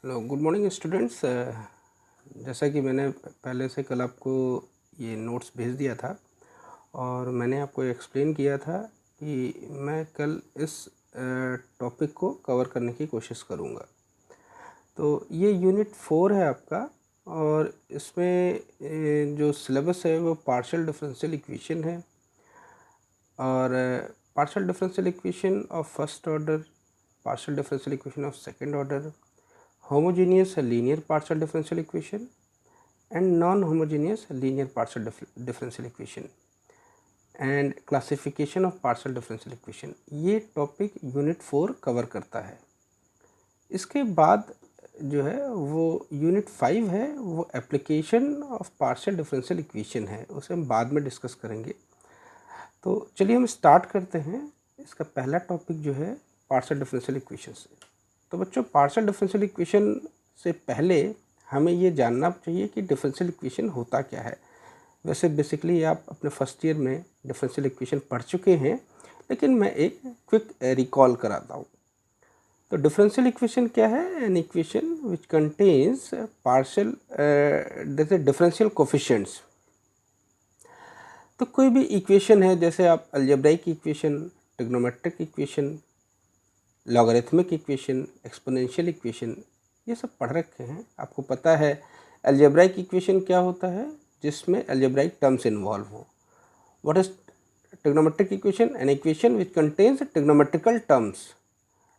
Hello, good morning students. जैसा कि मैंने पहले से कल आपको ये नोट्स भेज दिया था और मैंने आपको एक्सप्लेन किया था कि मैं कल इस टॉपिक को कवर करने की कोशिश करूँगा। तो ये यूनिट 4 है आपका और इसमें जो सिलेबस है वो पार्शियल डिफरेंशियल इक्वेशन है और partial differential equation of first order, partial differential equation of second order, homogeneous linear partial differential equation and non-homogeneous linear partial differential equation and classification of partial differential equation। ये topic unit 4 cover करता है। इसके बाद जो है वो unit 5 है, वो application of partial differential equation है, उसे हम बाद में डिस्कस करेंगे। तो चलिए हम स्टार्ट करते हैं। इसका पहला टॉपिक जो है पार्शियल डिफरेंशियल इक्वेशन से। तो बच्चों, पार्शियल डिफरेंशियल इक्वेशन से पहले हमें ये जानना चाहिए कि डिफरेंशियल इक्वेशन होता क्या है। वैसे बेसिकली आप अपने फर्स्ट ईयर में डिफरेंशियल इक्वेशन पढ़ चुके हैं, लेकिन मैं एक क्विक रिकॉल कराता हूँ। तो डिफरेंशियल इक्वेशन क्या है? An equation which contains partial differential coefficients. तो कोई भी इक्वेशन है, जैसे आप algebraic equation, trigonometric equation, logarithmic equation, exponential equation, ये सब पढ़ रखे हैं। आपको पता है अलजेब्राइक इक्वेशन क्या होता है, जिसमें अलजेब्राइक टर्म्स इन्वॉल्व हो। What is trigonometric equation? An equation which contains trigonometrical terms.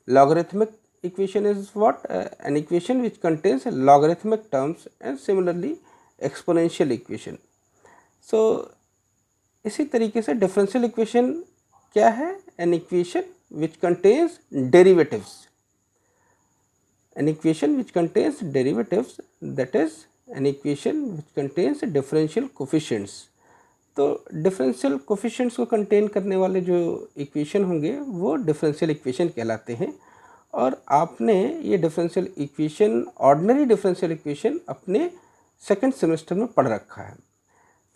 Logarithmic equation is what? An equation which contains logarithmic terms. And similarly exponential equation. So इसी तरीके से डिफरेंशियल इक्वेशन क्या है? An equation which contains derivatives. An equation which contains derivatives, that is an equation which contains differential coefficients. तो differential coefficients को contain करने वाले जो इक्वेशन होंगे वो डिफरेंशियल इक्वेशन कहलाते हैं। और आपने ये differential equation, ordinary differential equation अपने सेकंड सेमेस्टर में पढ़ रखा है।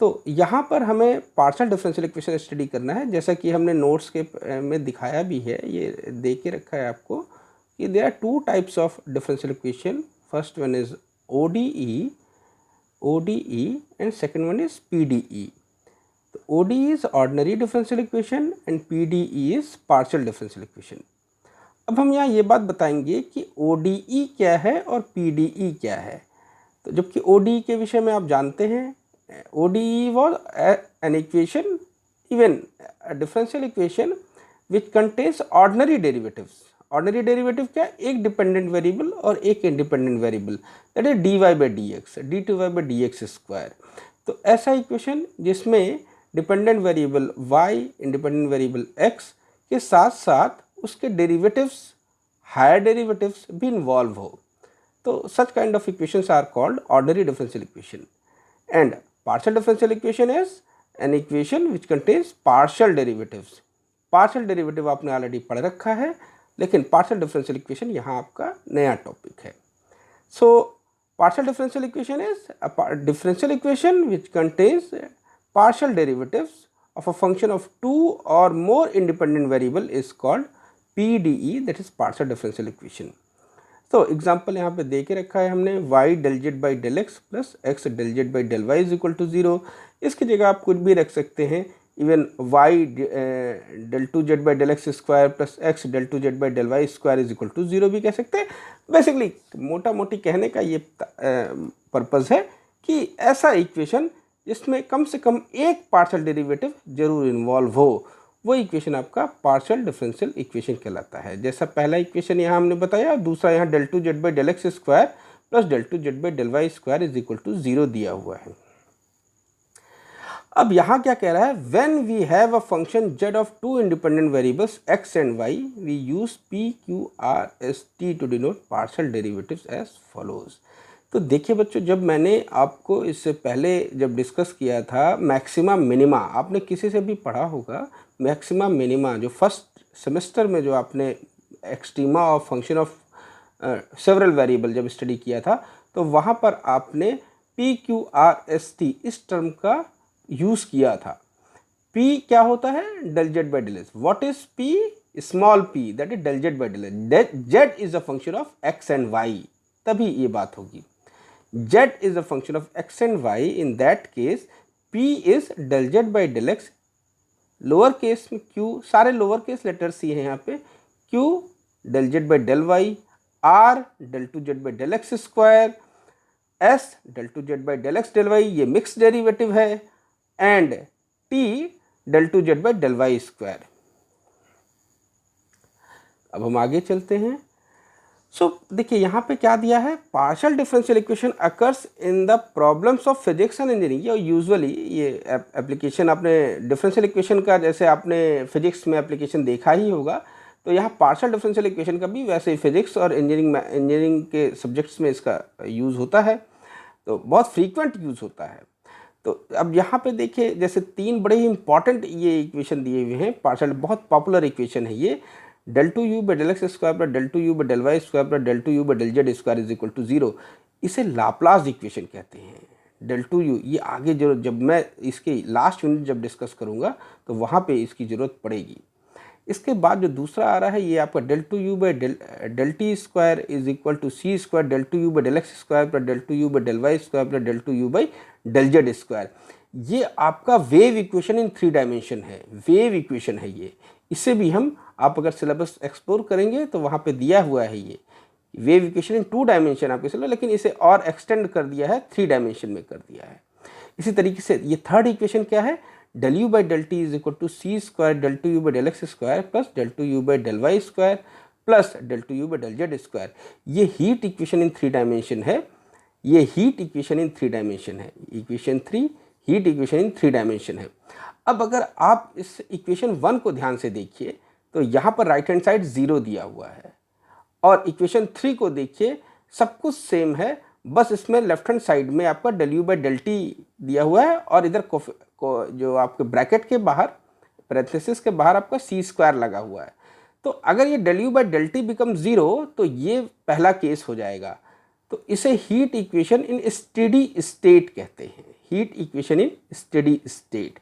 तो यहाँ पर हमें पार्शियल डिफरेंशियल इक्वेशन स्टडी करना है, जैसा कि हमने नोट्स के में दिखाया भी है, ये दे के रखा है आपको कि there are two types of differential equation. First one is ODE and second one is PDE। तो ODE is ordinary differential equation and PDE is partial differential equation. अब हम यहाँ ये बात बताएंगे कि ODE क्या है और PDE क्या है। तो जबकि ODE के विषय में आप जानते हैं, ODE was an equation, even a differential equation which contains ordinary derivatives. Ordinary derivative क्या? एक डिपेंडेंट वेरिएबल और एक independent variable, that is dy by dx, dy by dx square. तो ऐसा इक्वेशन जिसमें dependent variable y, independent variable x के साथ साथ उसके डेरिवेटिव्स, हायर डेरिवेटिव्स भी इन्वॉल्व हो। तो such kind of equations are called ordinary differential equation. And partial differential equation is an equation which contains partial derivatives. partial derivative आपने already पढ़ रखा है, लेकिन partial differential equation यहाँ आपका नया टॉपिक है। So partial differential equation is a differential equation which contains partial derivatives of a function of two or more independent variable is called PDE, that is partial differential equation. तो example यहाँ पे दे के रखा है हमने, y del z by del x plus x del z by del y is equal to 0। इसकी जगह आप कुछ भी रख सकते हैं, even y del 2z by del x square plus x del 2z by del y square is equal to 0 भी कह सकते हैं। बेसिकली मोटा मोटी कहने का ये पर्पज़ है कि ऐसा इक्वेशन जिसमें कम से कम एक पार्शियल डेरिवेटिव जरूर इन्वॉल्व हो, वो इक्वेशन आपका पार्शियल डिफरेंशियल इक्वेशन कहलाता है। जैसा पहला इक्वेशन यहाँ हमने बताया, दूसरा यहाँ del 2z by del x square plus del 2z by del y square is equal to 0 दिया हुआ है। अब यहाँ क्या कह रहा है? When we have a function z of two independent variables x and y, we use PQRST to denote partial derivatives as follows. तो देखिए बच्चों, जब मैंने आपको इससे पहले जब डिस्कस किया था मैक्सिमा मिनिमा, आपने किसी से भी पढ़ा होगा मैक्सिमा मिनिमा, जो फर्स्ट सेमेस्टर में जो आपने extrema of function of several variable जब स्टडी किया था, तो वहाँ पर आपने PQRST इस टर्म का यूज़ किया था। P क्या होता है? del z by del x. What is P? Small p, that is del z by del x. Z is a function of x and y. तभी ये बात होगी। z is a function of x and y, in that case p is del z by del x, lower case में q, सारे lower case letters ये हैं यहाँ पे, q del z by del y, r del 2z by del x square, s del 2z by del x del y, ये mix derivative है, and t del 2z by del y square. अब हम आगे चलते हैं। देखिए यहाँ पे क्या दिया है, partial differential equation occurs in the problems of physics and engineering. ये यूजुअली ये एप्लीकेशन आपने डिफरेंशियल इक्वेशन का, जैसे आपने फिजिक्स में एप्लीकेशन देखा ही होगा, तो यहाँ पार्शियल डिफरेंशियल इक्वेशन का भी वैसे ही फिजिक्स और इंजीनियरिंग के सब्जेक्ट्स में इसका यूज़ होता है, तो बहुत फ्रीक्वेंट यूज़ होता है। तो अब यहाँ पे देखिए, जैसे तीन बड़े ही इंपॉर्टेंट ये इक्वेशन दिए हुए हैं पार्शियल, बहुत पॉपुलर इक्वेशन है ये, del 2u by del x square plus del 2u by del y square plus del 2u by del z square is equal to 0। इसे लाप्लास इक्वेशन कहते हैं। del 2u, ये आगे जो जब मैं इसके लास्ट यूनिट जब डिस्कस करूँगा तो वहाँ पे इसकी ज़रूरत पड़ेगी। इसके बाद जो दूसरा आ रहा है ये आपका del 2u by del t square is equal to c square del 2u by del x square plus del 2u by del y square plus del 2u by del z square. ये आपका wave equation in 3 dimension है, wave equation है ये। इसे भी हम, आप अगर सिलेबस एक्सप्लोर करेंगे तो वहाँ पे दिया हुआ है ये वेव इक्वेशन इन 2 डायमेंशन आपके सिलेबस, लेकिन इसे और एक्सटेंड कर दिया है, 3 डायमेंशन में कर दिया है। इसी तरीके से ये थर्ड इक्वेशन क्या है, del u by del t इज equal to c square del 2u by del x square plus del 2u by del y square plus del 2u by del z square. ये heat equation in 3 dimension है, ये heat equation in 3 dimension है, equation 3 heat equation in 3 dimension है। अब अगर आप इस equation 1 को ध्यान से देखिए तो यहाँ पर राइट हैंड साइड 0 दिया हुआ है, और इक्वेशन 3 को देखिए सब कुछ सेम है, बस इसमें लेफ्ट हैंड साइड में आपका del u by del t दिया हुआ है, और इधर जो आपके ब्रैकेट के बाहर, पैरेंथेसिस के बाहर आपका c स्क्वायर लगा हुआ है। तो अगर ये del u by del t become 0 तो ये पहला केस हो जाएगा, तो इसे हीट इक्वेशन इन स्टेडी स्टेट कहते हैं, हीट इक्वेशन इन स्टेडी स्टेट।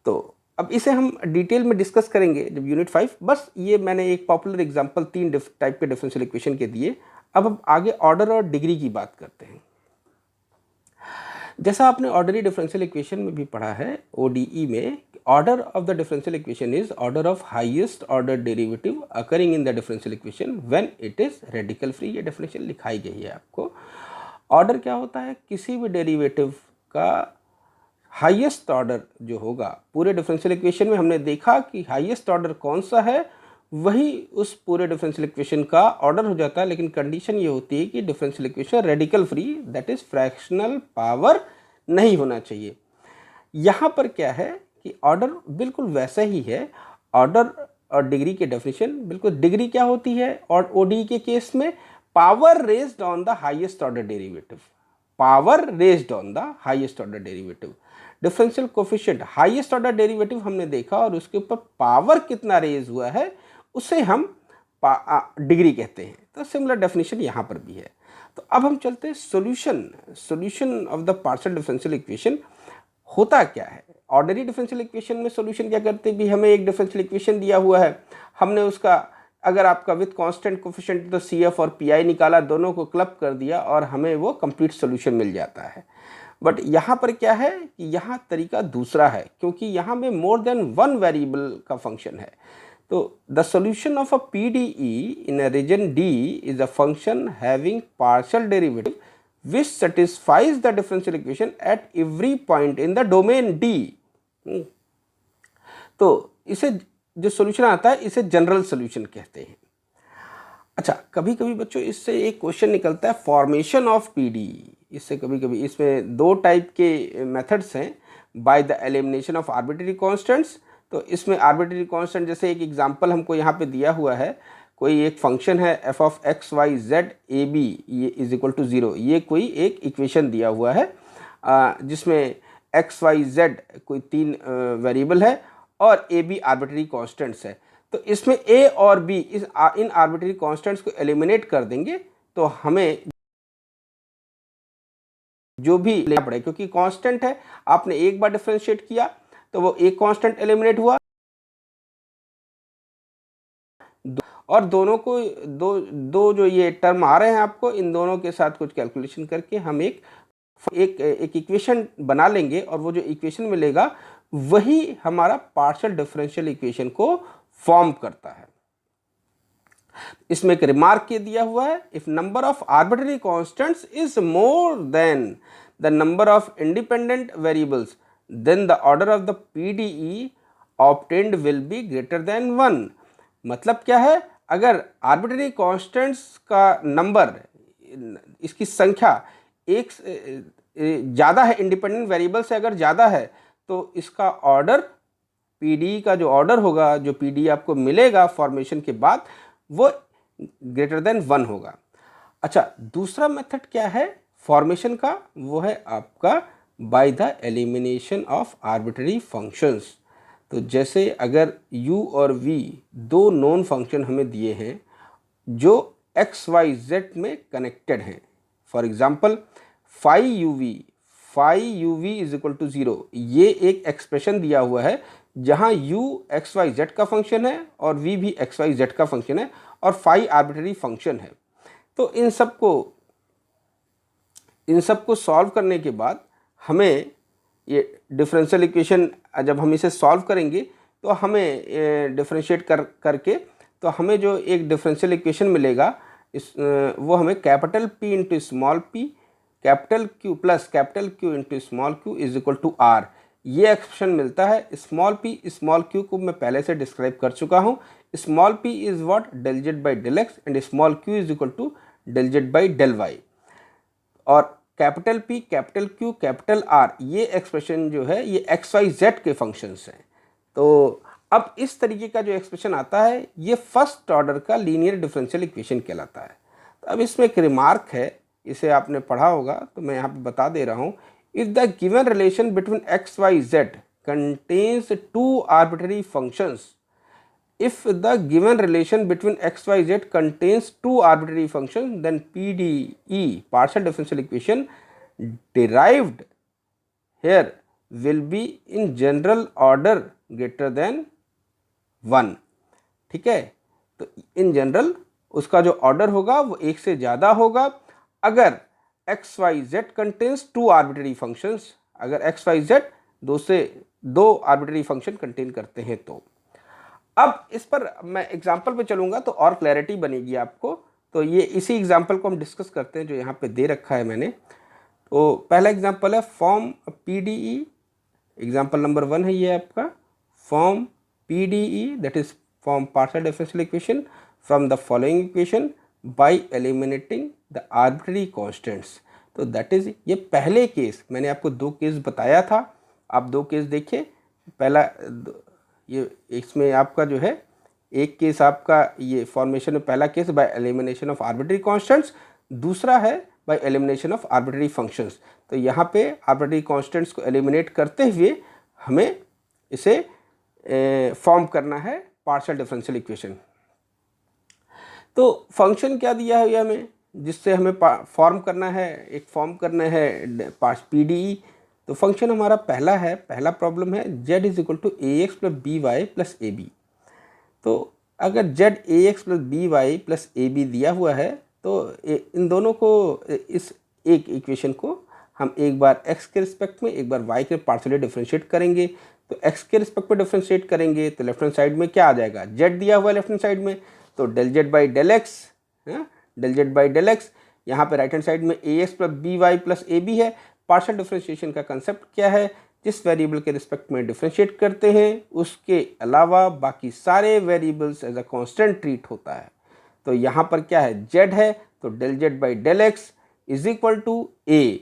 तो अब इसे हम डिटेल में डिस्कस करेंगे जब यूनिट 5। बस ये मैंने एक पॉपुलर एग्जांपल 3 टाइप के डिफरेंशियल इक्वेशन के दिए। अब हम आगे ऑर्डर और डिग्री की बात करते हैं। जैसा आपने ऑर्डरी डिफरेंशियल इक्वेशन में भी पढ़ा है, ODE में, order of the differential equation is order of highest order derivative occurring in the differential equation when it is radical free. ये डेफिनेशन लिखाई गई है आपको। ऑर्डर क्या होता है, किसी भी डेरिवेटिव का हाईएस्ट ऑर्डर जो होगा पूरे डिफरेंशियल इक्वेशन में, हमने देखा कि हाईएस्ट ऑर्डर कौन सा है वही उस पूरे डिफरेंशियल इक्वेशन का ऑर्डर हो जाता है, लेकिन कंडीशन ये होती है कि differential equation radical free, that is fractional power नहीं होना चाहिए। यहाँ पर क्या है कि ऑर्डर बिल्कुल वैसा ही है। ऑर्डर और डिग्री के डेफिनेशन बिल्कुल, डिग्री क्या होती है और ODE के केस में, power raised on the highest order derivative, power raised on the highest order derivative. Differential coefficient, highest order derivative हमने देखा और उसके ऊपर पावर कितना रेज हुआ है उसे हम डिग्री कहते हैं। तो सिमिलर डेफिनेशन यहाँ पर भी है। तो अब हम चलते हैं solution of the partial differential equation. होता क्या है, ऑर्डरी डिफरेंशियल इक्वेशन में सॉल्यूशन क्या करते हैं, भी हमें एक डिफरेंशियल इक्वेशन दिया हुआ है, हमने उसका, अगर आपका विथ कांस्टेंट कोफिशिएंट तो CF और PI निकाला, दोनों को क्लब कर दिया और हमें वो कंप्लीट सॉल्यूशन मिल जाता है। बट यहाँ पर क्या है कि यहाँ तरीका दूसरा है, क्योंकि यहाँ में मोर देन 1 वेरिएबल का फंक्शन है। तो the solution of a PDE in a region D is a function having partial derivative which satisfies the differential equation at every point in the domain D। तो इसे जो solution आता है इसे general solution कहते हैं। अच्छा, कभी कभी बच्चों इससे एक क्वेश्चन निकलता है, फॉर्मेशन ऑफ PDE। इससे कभी कभी इसमें 2 टाइप के मेथड्स हैं, by the elimination of arbitrary constants. तो इसमें आर्बिट्ररी कांस्टेंट, जैसे एक एग्जांपल हमको यहाँ पे दिया हुआ है, कोई एक फंक्शन है f of x y z a b ये इज इक्वल टू 0, ये कोई एक इक्वेशन दिया हुआ है जिसमें x y z कोई 3 वेरिएबल है और a b आर्बिट्ररी कांस्टेंट्स है। तो इसमें a और b इन आर्बिट्ररी कांस्टेंट्स को एलिमिनेट कर देंगे तो हमें जो भी लेना पड़े, क्योंकि कांस्टेंट है, आपने एक बार डिफरेंशिएट किया तो वो एक कांस्टेंट एलिमिनेट हुआ और दोनों को दो दो जो ये टर्म आ रहे हैं आपको, इन दोनों के साथ कुछ कैलकुलेशन करके हम एक इक्वेशन बना लेंगे, और वो जो इक्वेशन मिलेगा वही हमारा पार्शियल डिफरेंशियल इक्वेशन को फॉर्म करता है। इसमें एक रिमार्क ये दिया हुआ है, if number of arbitrary constants is more than the number of independent variables then the order of the PDE obtained will be greater than 1। मतलब क्या है, अगर आर्बिट्ररी कांस्टेंट्स का नंबर, इसकी संख्या एक ज़्यादा है, इंडिपेंडेंट वेरिएबल से अगर ज़्यादा है, तो इसका ऑर्डर, पीडी का जो ऑर्डर होगा, जो पीडी आपको मिलेगा फॉर्मेशन के बाद, वो ग्रेटर देन 1 होगा। अच्छा, दूसरा मेथड क्या है फॉर्मेशन का, वो है आपका by the elimination of arbitrary functions. तो जैसे अगर u और v दो नॉन फंक्शन हमें दिए हैं जो x y z में कनेक्टेड हैं, for example phi u v is equal to 0, ये एक एक्सप्रेशन दिया हुआ है जहाँ u एक्स वाई जेड का फंक्शन है और v भी एक्स वाई जेड का फंक्शन है और फाई आर्बिट्ररी फंक्शन है। तो इन सब को सॉल्व करने के बाद हमें ये डिफरेंशियल इक्वेशन, जब हम इसे सॉल्व करेंगे तो हमें डिफरेंशिएट करके तो हमें जो एक डिफरेंशियल इक्वेशन मिलेगा, वो हमें capital P into small p, capital Q plus capital Q into small q is equal to R, ये एक्सप्रेशन मिलता है। स्मॉल p स्मॉल q को मैं पहले से डिस्क्राइब कर चुका हूँ। Small p is what, del z by del x, and small q is equal to del z by del y. और capital P capital Q capital R, ये expression जो है ये एक्स वाई जेड के functions हैं। तो अब इस तरीके का जो एक्सप्रेशन आता है, ये फर्स्ट ऑर्डर का लीनियर डिफरेंशियल इक्वेशन कहलाता है। तो अब इसमें एक रिमार्क है, इसे आपने पढ़ा होगा तो मैं यहाँ पे बता दे रहा हूँ। If the given relation between X Y Z contains two arbitrary functions, if the given relation between x y z contains two arbitrary functions, then PDE, partial differential equation derived here, will be in general order greater than 1। ठीक है, तो in general उसका जो order होगा वो एक से ज़्यादा होगा अगर X Y Z contains two arbitrary functions, अगर एक्स वाई जेड दो आर्बिट्ररी फंक्शन कंटेन करते हैं तो। अब इस पर मैं एग्जाम्पल पे चलूँगा तो और क्लैरिटी बनेगी आपको। तो ये इसी एग्जाम्पल को हम डिस्कस करते हैं जो यहाँ पे दे रखा है मैंने। तो पहला एग्जाम्पल है फॉर्म PDE, एग्जाम्पल नंबर 1 है ये आपका, form PDE that is form partial differential equation from the following equation by eliminating the arbitrary constants. तो दैट इज, ये पहले केस मैंने आपको 2 केस बताया था, आप 2 केस देखिए। पहला ये इसमें आपका जो है एक केस आपका ये फॉर्मेशन में पहला case by elimination of arbitrary constants, दूसरा है by elimination of arbitrary functions. तो यहाँ पे आर्बिट्ररी कांस्टेंट्स को एलिमिनेट करते हुए हमें इसे फॉर्म करना है पार्शियल डिफरेंशियल इक्वेशन। तो फंक्शन क्या दिया है हमें, जिससे हमें फॉर्म करना है, एक फॉर्म करना है PDE। तो फंक्शन हमारा पहला प्रॉब्लम है z is equal to A x plus B Y plus A B. तो अगर z A x plus B Y plus A B दिया हुआ है तो इन दोनों को, इस एक इक्वेशन को हम एक बार x के रिस्पेक्ट में एक बार y के पार्शियली डिफरेंशिएट करेंगे। तो x के रिस्पेक्ट में डिफरेंशिएट करेंगे तो लेफ्ट हैंड साइड में क्या आ जाएगा, z दिया हुआ है लेफ्ट हैंड साइड में, तो del z by del x, del z by del x. यहाँ पे राइट हैंड साइड में a x plus B Y plus A B है। पार्शियल डिफरेंशिएशन का कंसेप्ट क्या है, जिस वेरिएबल के रिस्पेक्ट में डिफरेंशिएट करते हैं उसके अलावा बाकी सारे variables as a constant treat होता है। तो यहाँ पर क्या है, z है, तो del z by del x is equal to a,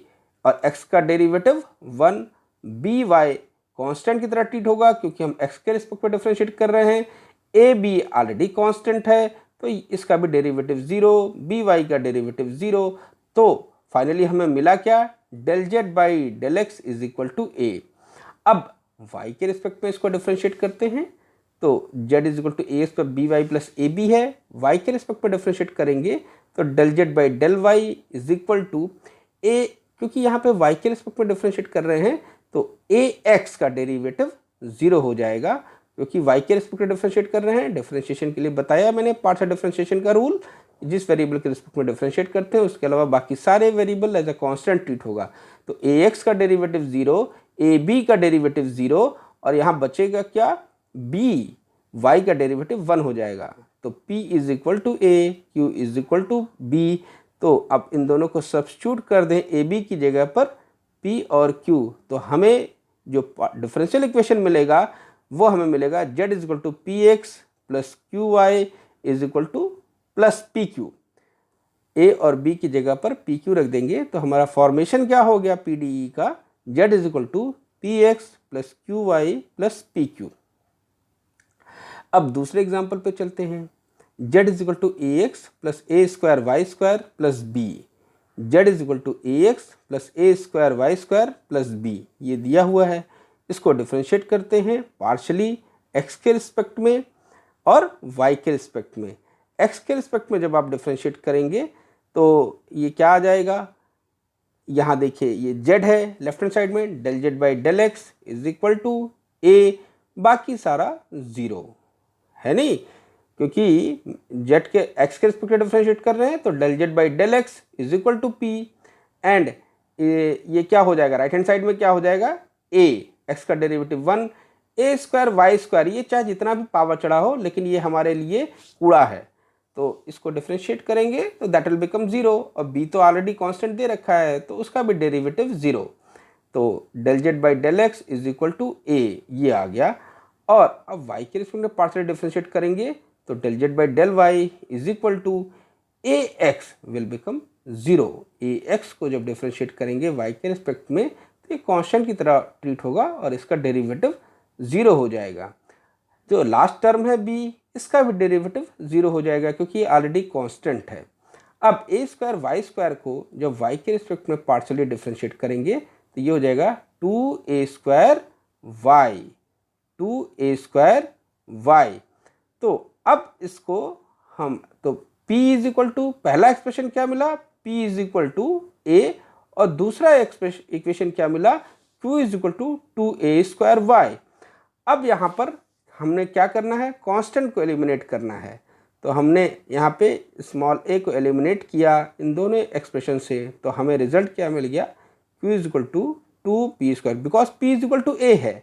और x का डेरिवेटिव 1, बी वाई कॉन्स्टेंट की तरह ट्रीट होगा क्योंकि हम x के रिस्पेक्ट में डिफरेंशिएट कर रहे हैं। ए बी ऑलरेडी कॉन्स्टेंट है तो इसका भी डेरिवेटिव 0, बी वाई का डेरिवेटिव 0। तो फाइनली हमें मिला क्या, del z by del x is equal to a। अब y के रिस्पेक्ट में इसको डिफरेंशिएट करते हैं तो z is equal to A x plus B Y plus A B है। y के रिस्पेक्ट में डिफरेंशिएट करेंगे तो del z by del Y is equal to a, क्योंकि यहाँ पे y के रिस्पेक्ट में डिफरेंशिएट कर रहे हैं तो a x का डेरिवेटिव 0 हो जाएगा। क्योंकि y के रिस्पेक्ट में डिफरेंशिएट कर रहे हैं। डिफरेंशिएशन के लिए बताया मैंने पार्शियल डिफरेंशिएशन का रूल, जिस वेरिएबल के रिस्पेक्ट में डिफरेंशिएट करते हैं उसके अलावा बाकी सारे variable as a constant treat होगा। तो ax का डेरिवेटिव 0, ab का डेरिवेटिव 0 और यहाँ बचेगा क्या, b, y का डेरिवेटिव 1 हो जाएगा। तो p is equal to a, q is equal to b। तो अब इन दोनों को सब्स्टिट्यूट कर दें ab की जगह पर p और q, तो हमें जो डिफरेंशियल इक्वेशन मिलेगा वो हमें मिलेगा z is equal to P x plus Q y is equal to plus P q. A और बी की जगह पर पी क्यू रख देंगे तो हमारा फॉर्मेशन क्या हो गया पी डी ई का, z is equal to P x plus Q Y plus P Q. अब दूसरे एग्जाम्पल पे चलते हैं। z is equal to A x plus A square Y square plus B, z is equal to A x plus A square Y square plus B, ये दिया हुआ है। इसको डिफरेंशिएट करते हैं पार्शली x के रिस्पेक्ट में और y के रिस्पेक्ट में। x के रिस्पेक्ट में जब आप डिफरेंशिएट करेंगे तो ये क्या आ जाएगा, यहाँ देखिए ये z है लेफ्ट हैंड साइड में, del z by del x is equal to a, बाकी सारा 0 है नहीं, क्योंकि z के x के रिस्पेक्ट में डिफरेंशिएट कर रहे हैं तो del z by del x is equal to p and ये क्या हो जाएगा, राइट हैंड साइड में क्या हो जाएगा a, x का डेरिवेटिव 1, ए स्क्वायर वाई स्क्वायर, ये चाहे जितना भी पावर चढ़ा हो लेकिन ये हमारे लिए कूड़ा है, तो इसको डिफरेंशिएट करेंगे तो दैट विल बिकम 0 और b तो ऑलरेडी कांस्टेंट दे रखा है तो उसका भी डेरिवेटिव 0। तो del z by del x is equal to a, ये आ गया। और अब y के रिस्पेक्ट में पार्शियल डिफरेंशिएट करेंगे तो del z by del Y is equal to A x will become 0। A x को जब डिफरेंशिएट करेंगे y के रिस्पेक्ट में तो ये कांस्टेंट की तरह ट्रीट होगा और इसका डेरिवेटिव 0 हो जाएगा। जो लास्ट टर्म है b, इसका भी डेरिवेटिव 0 हो जाएगा क्योंकि ये ऑलरेडी कांस्टेंट है। अब ए स्क्वायर वाई स्क्वायर को जब y के रिस्पेक्ट में पार्शियली डिफरेंशिएट करेंगे तो ये हो जाएगा 2a square Y, 2a square Y. तो अब इसको हम तो p इज इक्वल टू, पहला एक्सप्रेशन क्या मिला, p is equal to a और दूसरा इक्वेशन क्या मिला, q is equal to 2a square y. अब यहाँ पर हमने क्या करना है, कांस्टेंट को एलिमिनेट करना है, तो हमने यहाँ पे स्मॉल a को एलिमिनेट किया इन दोनों एक्सप्रेशन से, तो हमें रिजल्ट क्या मिल गया, q is equal to 2p square, because p is equal to a है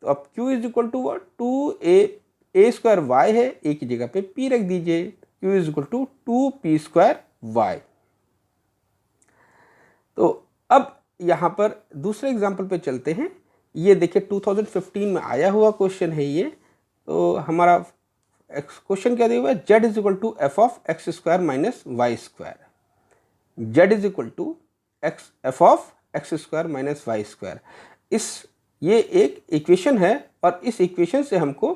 तो अब q is equal to 2a square y है, a की जगह पे p रख दीजिए, q is equal to 2p square y। तो अब यहाँ पर दूसरे एग्जाम्पल पे चलते हैं। ये देखिए 2015 में आया हुआ क्वेश्चन है ये। तो हमारा क्वेश्चन क्या दिया हुआ है, z is equal to f of x square minus y square, z is equal to f of x square minus y square. ये एक इक्वेशन है और इस इक्वेशन से हमको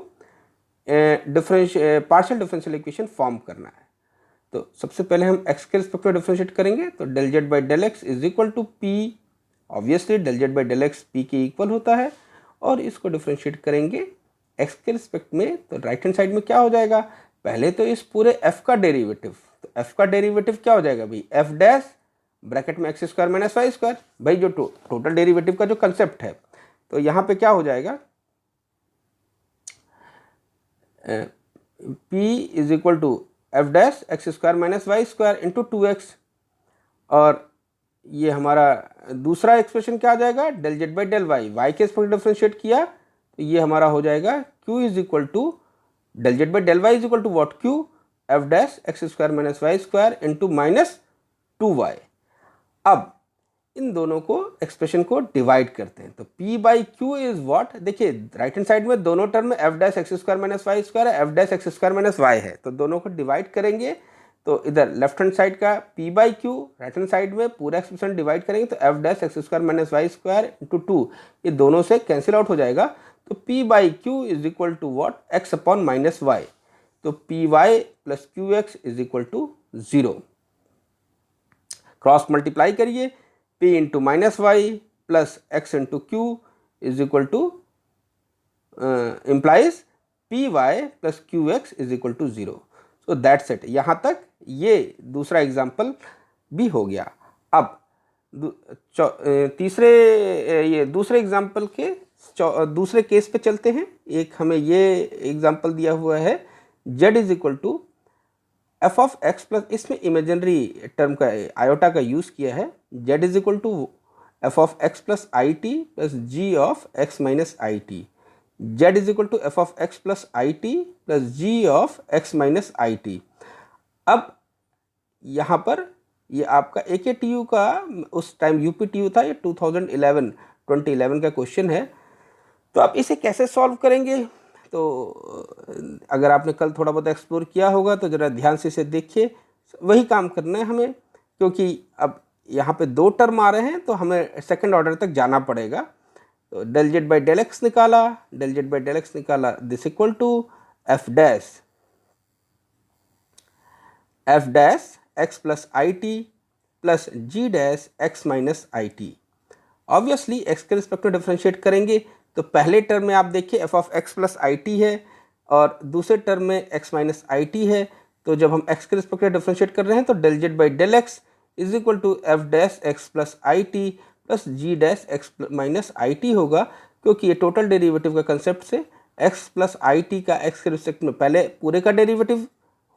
पार्शियल डिफरेंशियल इक्वेशन फॉर्म करना है। तो सबसे पहले हम x के रिस्पेक्ट में डिफरेंशिएट करेंगे तो del z by del x is equal to p, obviously del z by del x p के इक्वल होता है, और इसको डिफरेंशिएट करेंगे x के रिस्पेक्ट में तो राइट हैंड साइड में क्या हो जाएगा, पहले तो इस पूरे f का डेरिवेटिव, तो f का डेरिवेटिव क्या हो जाएगा भाई, f डैश ब्रैकेट में x square minus y square, भाई जो टोटल डेरिवेटिव का जो कंसेप्ट है, तो यहाँ पे क्या हो जाएगा, p is equal to f dash x square minus y square into 2x, और ये हमारा दूसरा एक्सप्रेशन क्या आ जाएगा, del z by del y, y के रिस्पेक्ट डिफरेंशिएट किया तो ये हमारा हो जाएगा q is equal to del z by del Y is equal to what, q f dash x square minus y square into minus 2y। अब इन दोनों को एक्सप्रेशन को डिवाइड करते हैं तो p by q is what, देखिए right hand side में दोनों टर्म में f dash x square minus y square है, f dash x square minus y है, तो दोनों को डिवाइड करेंगे तो इधर लेफ्ट हैंड साइड का p by q, right hand side में पूरा एक्सप्रेशन डिवाइड करेंगे तो f dash x square minus y square into 2, ये दोनों से कैंसिल आउट हो जाएगा तो p by q is equal to what, x upon minus y, तो p y plus q x is equal to 0। Cross multiply करिए, p into minus y plus x into q is equal to implies p y plus q x is equal to 0। So that's it, यहाँ तक ये दूसरा example भी हो गया। अब तीसरे ये दूसरे एग्जाम्पल के दूसरे केस पे चलते हैं। एक हमें ये एग्जांपल दिया हुआ है, z is equal to f of x plus, इसमें इमेजिनरी टर्म का आयोटा का यूज़ किया है, z is equal to f of x plus i t plus g of x minus i t. z is equal to f of x plus i t plus g of x minus i t. अब यहाँ पर ये आपका AKTU का उस time UPTU था, ये 2011 का क्वेश्चन है। तो आप इसे कैसे सॉल्व करेंगे? तो अगर आपने कल थोड़ा बहुत एक्सप्लोर किया होगा तो ज़रा ध्यान से इसे देखिए, वही काम करना है हमें, क्योंकि अब यहाँ पे दो टर्म आ रहे हैं तो हमें सेकंड ऑर्डर तक जाना पड़ेगा। तो del z by del x निकाला, del z by del x निकाला, this equal to f dash x plus i t plus g dash x minus i t. Obviously x के रिस्पेक्ट में differentiate करेंगे तो पहले टर्म में आप देखिए f of x plus i t है और दूसरे टर्म में एक्स माइनस आई टी है। तो जब हम एक्स के रिस्पेक्ट में डिफ्रेंशिएट कर रहे हैं तो del z by del x is equal to f dash x plus i t plus g dash x minus i t होगा, क्योंकि ये टोटल डेरिवेटिव का कंसेप्ट से एक्स प्लस आई टी का एक्स के रिस्पेक्ट में पहले पूरे का डेरिवेटिव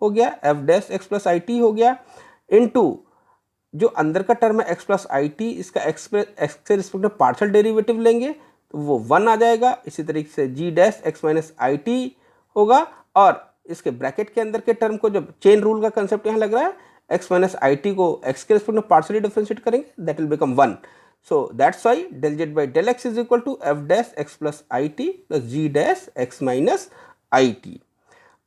हो गया, f dash x plus i t हो गया, इनटू जो अंदर का टर्म है एक्स प्लस आई टी, इसका एक्स के रिस्पेक्ट में पार्शियल डेरिवेटिव लेंगे तो वो 1 आ जाएगा। इसी तरीके से g dash x minus i t होगा, और इसके ब्रैकेट के अंदर के टर्म को, जब चेन रूल का कंसेप्ट यहाँ लग रहा है, एक्स माइनस आई टी को एक्स के रिस्पेक्ट में पार्शियली डिफरेंशिएट करेंगे, that will become 1। So that's why del z by del x is equal to f dash x plus i t plus g dash x minus i t.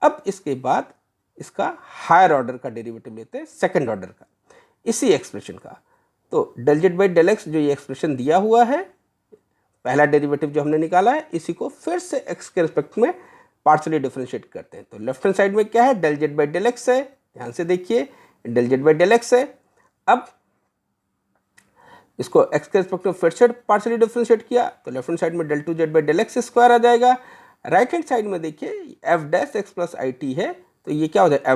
अब इसके बाद इसका higher order का derivative लेते हैं, second order का, इसी expression का। तो del z by del x जो ये एक्सप्रेशन दिया हुआ है, पहला डेरिवेटिव जो हमने निकाला है, इसी को फिर से एक्स के रिस्पेक्ट में पार्शियली डिफरेंशिएट करते हैं। तो लेफ्ट हैंड साइड में क्या है, del z by del x है, ध्यान से देखिए del z by del x है। अब इसको एक्स के रिस्पेक्ट में फिर से पार्शियली डिफरेंशिएट किया तो लेफ्ट हैंड साइड में del two z by del x square आ जाएगा। राइट हैंड साइड में देखिए f dash x plus i t है, तो ये क्या हो जाएगा,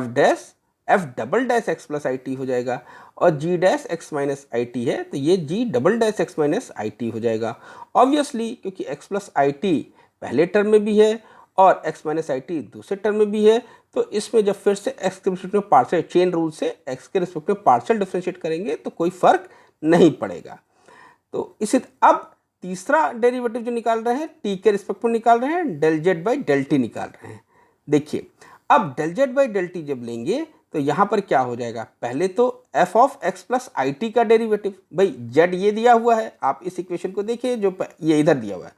f double dash x plus i t हो जाएगा, और g dash x minus i t है तो ये g double dash x minus i t हो जाएगा। ऑब्वियसली क्योंकि एक्स प्लस आई टी पहले टर्म में भी है और एक्स माइनस आई टी दूसरे टर्म में भी है, तो इसमें जब फिर से एक्स के रिस्पेक्ट में पार्शियल चेन रूल से एक्स के रिस्पेक्ट में पार्शियल डिफरेंशिएट करेंगे तो कोई फर्क नहीं पड़ेगा। तो इसी अब तीसरा डेरिवेटिव जो निकाल रहे हैं टी के रिस्पेक्ट में निकाल रहे हैं, del z by del t निकाल रहे हैं। देखिए अब del z by del t जब लेंगे तो यहाँ पर क्या हो जाएगा, पहले तो F of x plus i t का डेरिवेटिव, भाई जेड ये दिया हुआ है, आप इस इक्वेशन को देखिए जो ये इधर दिया हुआ है,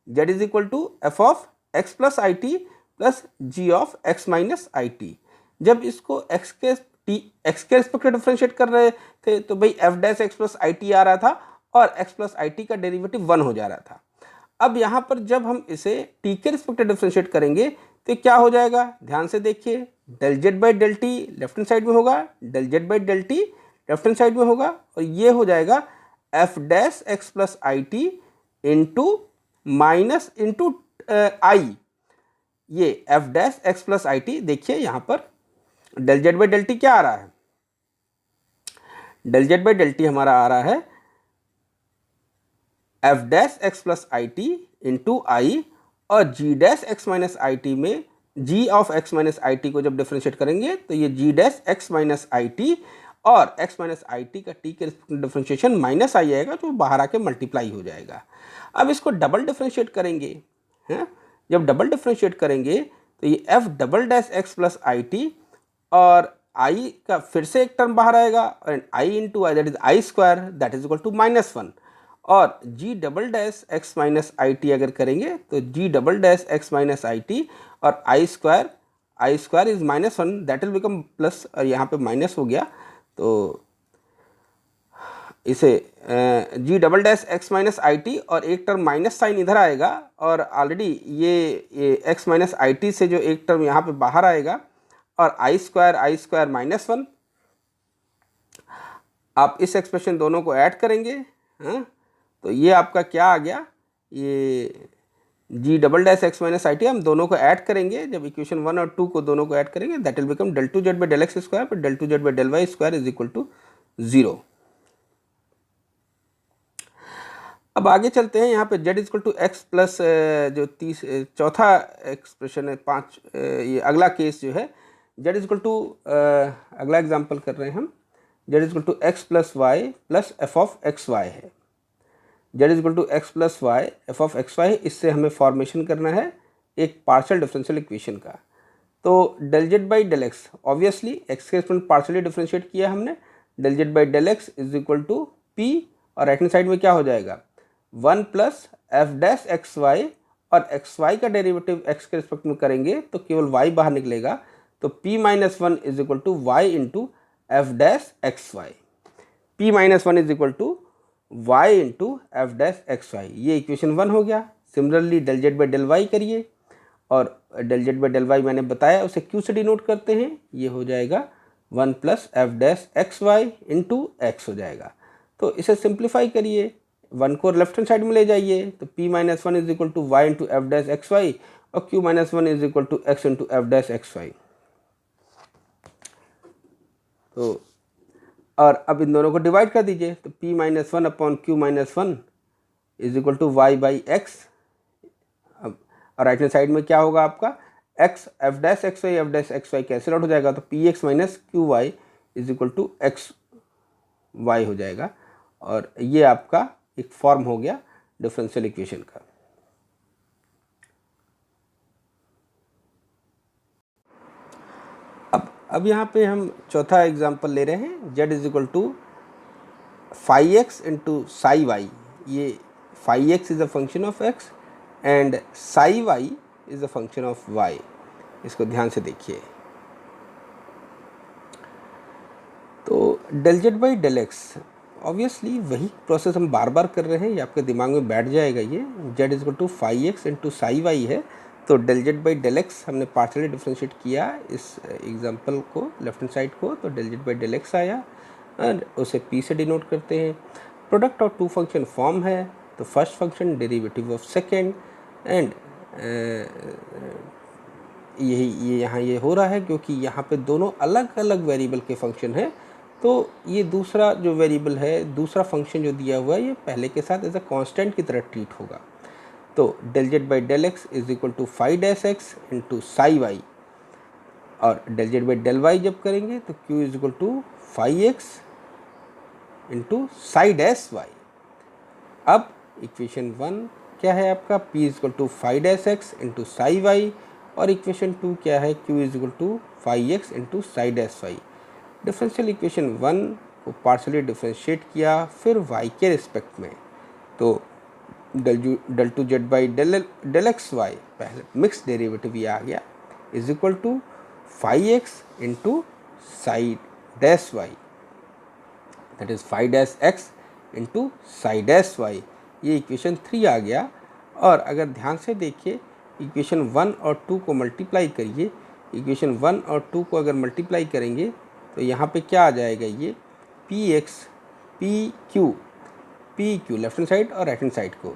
z is equal to f of x plus i t plus g of x minus i t. जब इसको एक्स के रिस्पेक्ट में डिफरेंशिएट कर रहे थे तो भाई f dash x plus i t आ रहा था और एक्स प्लस आई टी का डेरिवेटिव 1 हो जा रहा था। अब यहाँ पर जब हम इसे टी के रिस्पेक्ट में डिफरेंशिएट करेंगे तो क्या हो जाएगा, ध्यान से देखिए, del z by del t left hand side में होगा, del z by del t left hand side में होगा, और ये हो जाएगा f dash x plus i t into minus into i, ये f dash x plus i t. देखिए यहाँ पर del z by del t क्या आ रहा है, del z by del t हमारा आ रहा है f dash x plus i t into i, और g dash x minus i t में g of x minus i t को जब डिफरेंशिएट करेंगे तो ये g dash x minus i t, और एक्स माइनस आई टी का t के डिफरेंशिएशन माइनस आई आएगा जो बाहर आके मल्टीप्लाई हो जाएगा। अब इसको डबल डिफरेंशिएट करेंगे, हैं, जब डबल डिफरेंशिएट करेंगे तो ये f double dash x plus i t, और आई का फिर से एक टर्म बाहर आएगा, and i into i that is i square that is equal to -1, और g double dash x minus i t अगर करेंगे तो g double dash x minus i t और i square is -1 that will become plus, और यहाँ पे minus हो गया तो इसे g double dash x minus i t और एक टर्म माइनस साइन इधर आएगा, और ऑलरेडी ये एक्स माइनस आई टी से जो एक टर्म यहाँ पे बाहर आएगा, और आई स्क्वायर -1, आप इस एक्सप्रेशन दोनों को ऐड करेंगे, हाँ, तो ये आपका क्या आ गया, ये g double dash x minus i t हम दोनों को ऐड करेंगे, जब इक्वेशन 1 और 2 को दोनों को ऐड करेंगे that will become del two z by del x square पर del two z by del y square is equal to 0। अब आगे चलते हैं। यहाँ पे z equal to x plus जो चौथा एक्सप्रेशन है, ये अगला केस जो है z इक्वल टू अगला एग्जांपल कर रहे हैं हम, z equal to x plus y plus f of x y है। z equal to x plus y f of x y, इससे हमें फॉर्मेशन करना है एक पार्शियल डिफरेंशियल इक्वेशन का। तो del z by del x, obviously x के respect partially differentiate किया हमने, del z by del x is equal to p, और राइट हैंड साइड में क्या हो जाएगा 1 plus f dash x y, और एक्स वाई का डेरिवेटिव एक्स के रिस्पेक्ट में करेंगे तो केवल वाई बाहर निकलेगा, तो p minus one is equal to y into f dash x y, p minus one is equal to y into f dash x y. ये इक्वेशन 1 हो गया। Similarly del z by del y करिए, और del z by del y मैंने बताया उसे Q से denote करते हैं, ये हो जाएगा 1 plus f dash x y into x हो जाएगा। तो इसे सिंप्लीफाई करिए, 1 को लेफ्ट हैंड साइड में ले जाइए, तो p minus one is equal to y into f dash x y, और q minus one is equal to x into f dash x y. तो और अब इन दोनों को डिवाइड कर दीजिए, तो p minus one upon q minus one is equal to y by x. अब और राइट हैंड साइड में क्या होगा आपका x f dash x y cancel out हो जाएगा, तो p x minus q y is equal to x y हो जाएगा। और ये आपका एक फॉर्म हो गया डिफरेंशियल इक्वेशन का। अब यहाँ पे हम चौथा एग्जांपल ले रहे हैं, z is equal to phi x into psi y. ये phi x is a function of x and psi y is a function of y। इसको ध्यान से देखिए। तो del z by del x, obviously वही प्रोसेस हम बार बार कर रहे हैं, ये आपके दिमाग में बैठ जाएगा। ये z is equal to phi x into psi y है, तो del z by del x हमने पार्शियली डिफरेंशिएट किया इस एग्जांपल को, लेफ्ट हैंड साइड को, तो del z by del x आया, और उसे p से डिनोट करते हैं। Product of two function form है, तो first function derivative of second, and ये यहाँ ये हो रहा है क्योंकि यहाँ पे दोनों अलग अलग वेरिएबल के फंक्शन हैं, तो ये दूसरा जो वेरिएबल है, दूसरा फंक्शन जो दिया हुआ है, ये पहले के साथ एज अ कांस्टेंट की तरह ट्रीट होगा। तो del z by del x is equal to phi dash x into psi y, और del z by del y जब करेंगे तो q is equal to phi x into psi dash y. अब equation 1 क्या है आपका, p is equal to phi dash x into psi y, और equation 2 क्या है, q is equal to phi x into psi dash y. Differential equation 1 को partially differentiate किया फिर y के रिस्पेक्ट में, तो del two z by del x y, पहले मिक्स डेरिवेटिव ये आ गया, is equal to phi x into psi dash y, that is phi dash x into psi dash y. ये इक्वेशन 3 आ गया। और अगर ध्यान से देखिए, इक्वेशन 1 और 2 को मल्टीप्लाई करिए, इक्वेशन 1 और 2 को अगर मल्टीप्लाई करेंगे तो यहाँ पे क्या आ जाएगा, ये p x p q left hand side और राइट हैंड साइड को,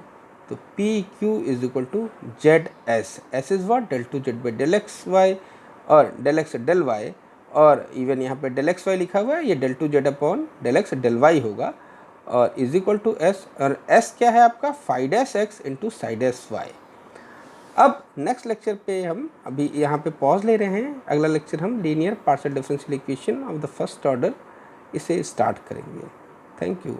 तो p q is equal to z s, s is what del two z by del x y और डेल एक्स डेल वाई, और even यहाँ पे del x y लिखा हुआ है, ये del two z upon del x del y होगा, और इज इक्वल टू एस, और एस क्या है आपका phi dash x into psi dash y. अब नेक्स्ट लेक्चर पे हम अभी यहाँ पे पॉज ले रहे हैं, अगला लेक्चर हम linear partial differential equation of the first order इसे स्टार्ट करेंगे। Thank you.